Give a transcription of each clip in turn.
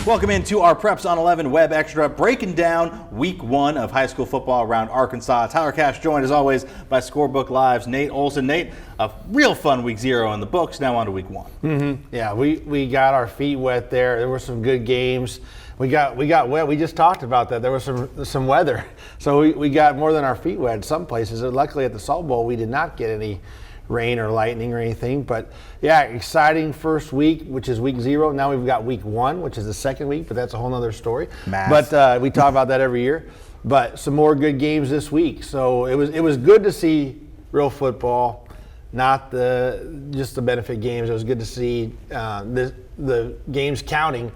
Welcome into our Preps on 11 Web Extra, breaking down week one of high school football around Arkansas. Tyler Cash joined, as always, by Scorebook Live's Nate Olson. Nate, a real fun week zero in the books, now on to week one. Yeah, we got our feet wet there. There were some good games. We got wet. We just talked about that. There was some weather. So we got more than our feet wet in some places. And luckily at the Salt Bowl, we did not get any rain or lightning or anything. But yeah, exciting first week, which is week zero. Now we've got week one, which is the second week, but that's a whole nother story. Math. But we talk about that every year. But some more good games this week. So it was good to see real football, not just the benefit games. It was good to see the games counting.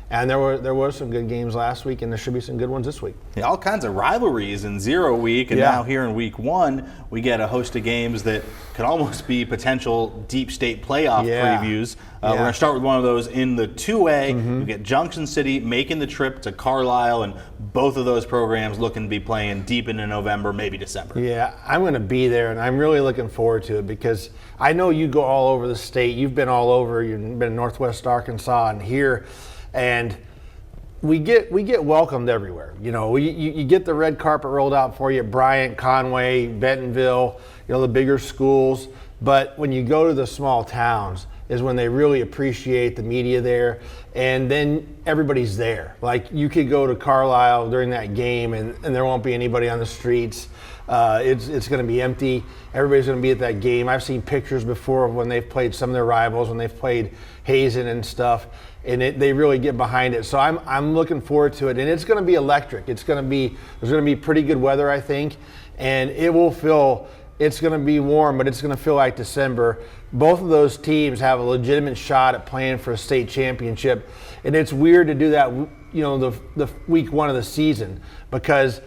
And there were some good games last week, and there should be some good ones this week. Yeah, all kinds of rivalries in 0 week, and now here in week one, we get a host of games that could almost be potential deep state playoff previews. We're going to start with one of those in the 2A. You get Junction City making the trip to Carlile, and both of those programs looking to be playing deep into November, maybe December. Yeah, I'm going to be there, and I'm really looking forward to it because I know you go all over the state. You've been all over. You've been in Northwest Arkansas and here. And we get welcomed everywhere. You know, you get the red carpet rolled out for you at Bryant, Conway, Bentonville, the bigger schools. But when you go to the small towns is when they really appreciate the media there. And then everybody's there. Like you could go to Carlile during that game and there won't be anybody on the streets. It's going to be empty. Everybody's going to be at that game. I've seen pictures before of when they've played some of their rivals, when they've played Hazen and stuff, and they really get behind it. So I'm looking forward to it, and it's going to be electric. There's going to be pretty good weather, I think, and it's going to be warm, but it's going to feel like December. Both of those teams have a legitimate shot at playing for a state championship, and it's weird to do that, the week one of the season because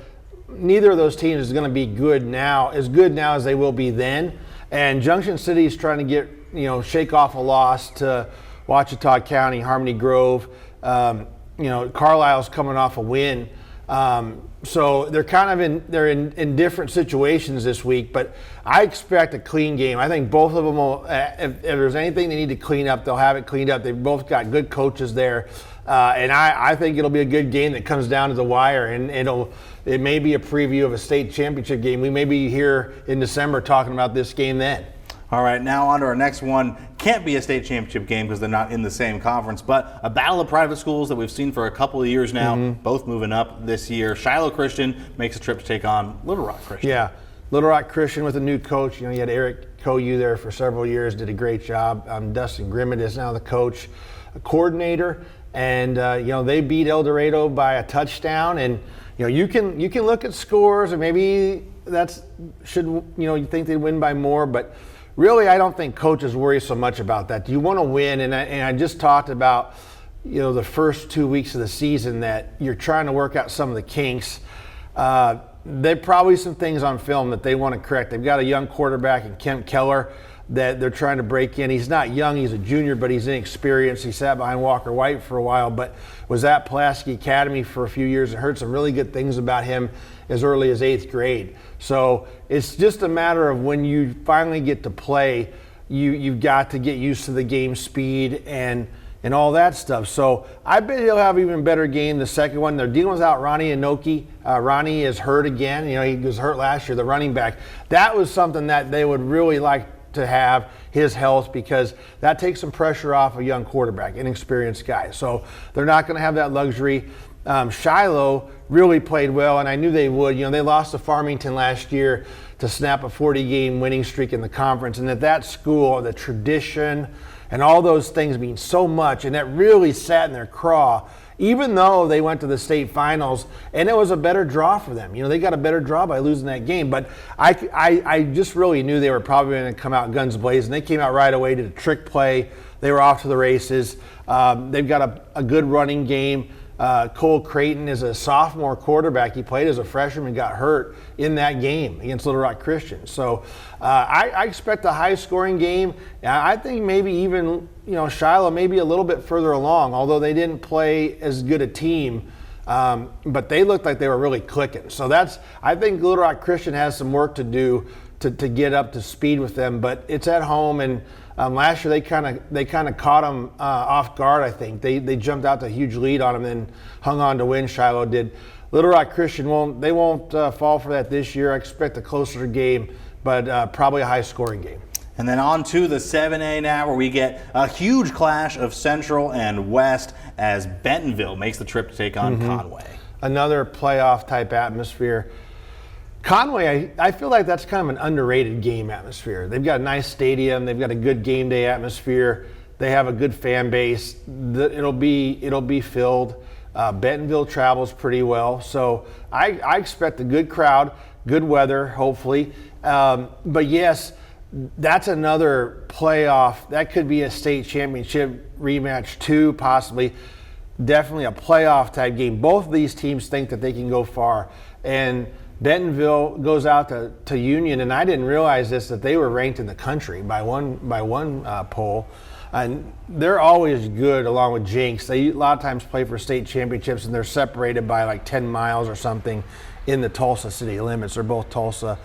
neither of those teams is going to be as good now as they will be then. And Junction City is trying to shake off a loss to Ouachita County, Harmony Grove. Carlile's coming off a win. So they're kind of in different situations this week, but I expect a clean game. I think both of them will, if there's anything they need to clean up, they'll have it cleaned up. They've both got good coaches there. And I think it'll be a good game that comes down to the wire, and it may be a preview of a state championship game. We may be here in December talking about this game then. All right, now on to our next one. Can't be a state championship game because they're not in the same conference, but a battle of private schools that we've seen for a couple of years now, both moving up this year. Shiloh Christian makes a trip to take on Little Rock Christian. Yeah, Little Rock Christian with a new coach. You had Eric Koyu there for several years, did a great job. Dustin Grimmett is now the coach, coordinator, and they beat El Dorado by a touchdown. And you can look at scores, and maybe you think they'd win by more, but really, I don't think coaches worry so much about that. You want to win, and I just talked about, the first 2 weeks of the season that you're trying to work out some of the kinks. There probably some things on film that they want to correct. They've got a young quarterback in Kemp Keller that they're trying to break in. He's not young, he's a junior, but he's inexperienced. He sat behind Walker White for a while, but was at Pulaski Academy for a few years and heard some really good things about him as early as 8th grade. So it's just a matter of when you finally get to play, you've got to get used to the game speed and all that stuff. So I bet he'll have an even better game the second one. They're dealing without Ronnie Inoki. Ronnie is hurt again. He was hurt last year, the running back. That was something that they would really like to have, his health, because that takes some pressure off a young quarterback, inexperienced guy. So they're not going to have that luxury. Shiloh really played well, and I knew they would. They lost to Farmington last year to snap a 40-game winning streak in the conference, and at that school, the tradition and all those things mean so much, and that really sat in their craw, even though they went to the state finals, and it was a better draw for them. They got a better draw by losing that game, but I just really knew they were probably going to come out guns blazing. They came out right away, did a trick play. They were off to the races. They've got a good running game. Cole Creighton is a sophomore quarterback. He played as a freshman and got hurt in that game against Little Rock Christian. So I expect a high-scoring game. I think maybe even Shiloh maybe a little bit further along, although they didn't play as good a team. But they looked like they were really clicking. So I think Little Rock Christian has some work to do to get up to speed with them. But it's at home, and Last year they kind of caught them off guard. I think they jumped out to a huge lead on them, and then hung on to win. Shiloh did. Little Rock Christian won't fall for that this year. I expect a closer game, but probably a high-scoring game. And then on to the 7A now, where we get a huge clash of Central and West as Bentonville makes the trip to take on Conway. Another playoff-type atmosphere. Conway, I feel like that's kind of an underrated game atmosphere. They've got a nice stadium. They've got a good game day atmosphere. They have a good fan base. It'll be filled. Bentonville travels pretty well, so I expect a good crowd, good weather, hopefully. But yes, that's another playoff. That could be a state championship rematch too, possibly. Definitely a playoff type game. Both of these teams think that they can go far. And Bentonville goes out to Union, and I didn't realize this, that they were ranked in the country by one poll. And they're always good along with Jinx. They a lot of times play for state championships, and they're separated by like 10 miles or something in the Tulsa city limits. They're both Tulsa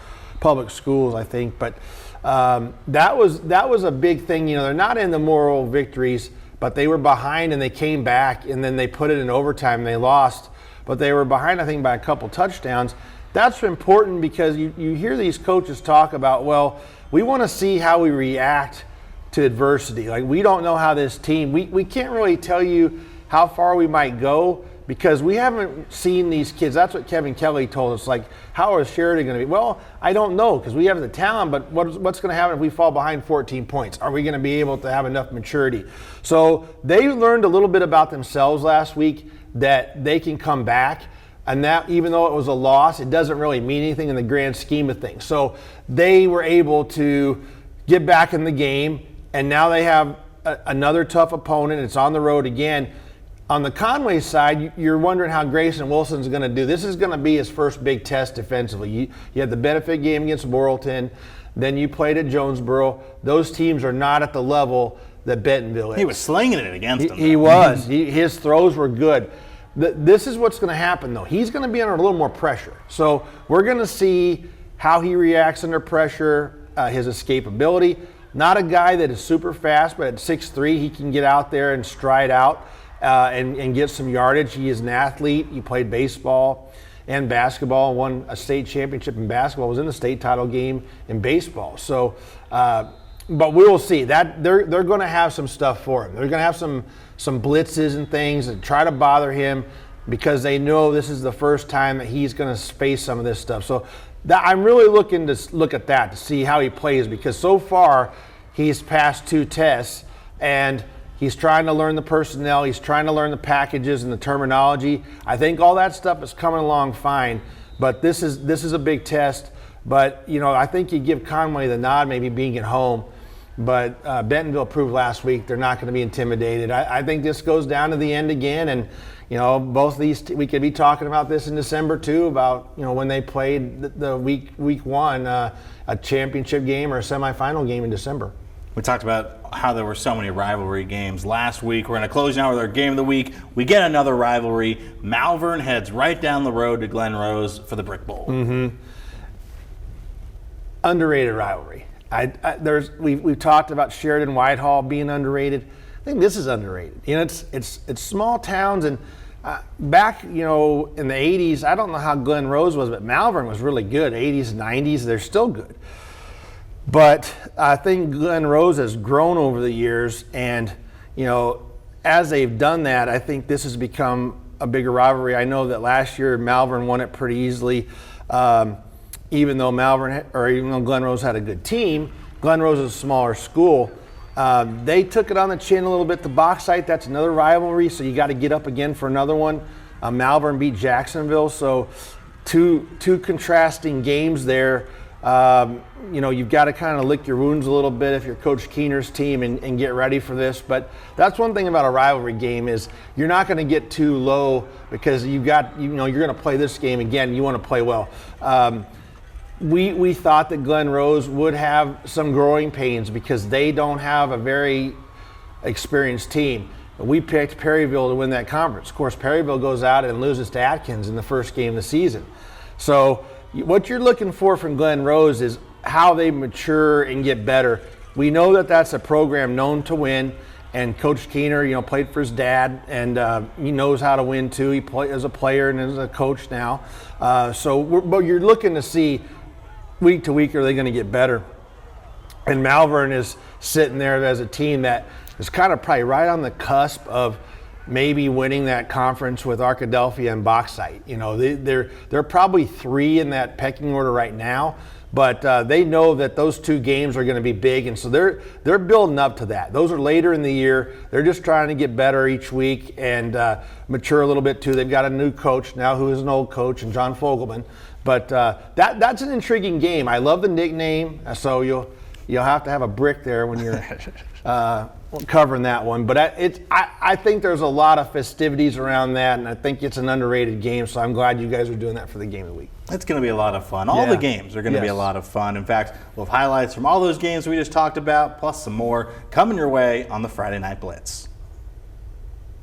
public schools, I think. But that was a big thing. They're not in the moral victories, but they were behind and they came back, and then they put it in overtime and they lost. But they were behind, I think, by a couple touchdowns. That's important because you hear these coaches talk about, well, we want to see how we react to adversity. Like, we don't know how this team, we can't really tell you how far we might go because we haven't seen these kids. That's what Kevin Kelly told us. Like, how is Sheridan going to be? Well, I don't know because we have the talent, but what's going to happen if we fall behind 14 points? Are we going to be able to have enough maturity? So they learned a little bit about themselves last week, that they can come back. And that, even though it was a loss, it doesn't really mean anything in the grand scheme of things. So they were able to get back in the game, and now they have another tough opponent. It's on the road again. On the Conway side, you're wondering how Grayson Wilson's going to do. This is going to be his first big test defensively. You had the benefit game against Morrilton, then you played at Jonesboro. Those teams are not at the level that Bentonville is. He was slinging it against them. He was. His throws were good. This is what's going to happen, though. He's going to be under a little more pressure. So we're going to see how he reacts under pressure, his escapability. Not a guy that is super fast, but at 6'3", he can get out there and stride out and get some yardage. He is an athlete. He played baseball and basketball, won a state championship in basketball, was in the state title game in baseball. So, but we will see. That they're going to have some stuff for him. They're going to have some blitzes and things that try to bother him because they know this is the first time that he's going to face some of this stuff. So I'm really looking to look at that to see how he plays, because so far he's passed 2 tests and he's trying to learn the personnel. He's trying to learn the packages and the terminology. I think all that stuff is coming along fine, but this is a big test. But, I think you give Conway the nod, maybe being at home. But Bentonville proved last week they're not going to be intimidated. I think this goes down to the end again, and both these we could be talking about this in December too, about when they played the week one a championship game or a semifinal game in December. We talked about how there were so many rivalry games last week. We're going to close now with our game of the week. We get another rivalry. Malvern heads right down the road to Glen Rose for the Brick Bowl. Mm-hmm. Underrated rivalry. We've talked about Sheridan Whitehall being underrated. I think this is underrated. It's small towns, and back in the 80s, I don't know how Glen Rose was, but Malvern was really good. 80s, 90s, they're still good. But I think Glen Rose has grown over the years, and as they've done that, I think this has become a bigger rivalry. I know that last year Malvern won it pretty easily. Even though Glen Rose had a good team, Glen Rose is a smaller school. They took it on the chin a little bit. The Bauxite, that's another rivalry, so you got to get up again for another one. Malvern beat Jacksonville, so two contrasting games there. You've got to kind of lick your wounds a little bit if you're Coach Keener's team and get ready for this. But that's one thing about a rivalry game is you're not going to get too low because you're going to play this game again. You want to play well. We thought that Glen Rose would have some growing pains because they don't have a very experienced team. We picked Perryville to win that conference. Of course, Perryville goes out and loses to Atkins in the first game of the season. So what you're looking for from Glen Rose is how they mature and get better. we know that that's a program known to win. And Coach Keener, played for his dad, and he knows how to win too. He played as a player and as a coach now. But you're looking to see week to week, are they going to get better? And Malvern is sitting there as a team that is kind of probably right on the cusp of maybe winning that conference with Arkadelphia and Bauxite. They're probably 3 in that pecking order right now. But they know that those 2 games are going to be big, and so they're building up to that. Those are later in the year. They're just trying to get better each week and mature a little bit too. They've got a new coach now who is an old coach, and John Fogelman. But that's an intriguing game. I love the nickname, so you'll have to have a brick there when you're covering that one. But I think there's a lot of festivities around that, and I think it's an underrated game, so I'm glad you guys are doing that for the game of the week. It's going to be a lot of fun. All the games are going to be a lot of fun. In fact, we'll have highlights from all those games we just talked about, plus some more coming your way on the Friday Night Blitz.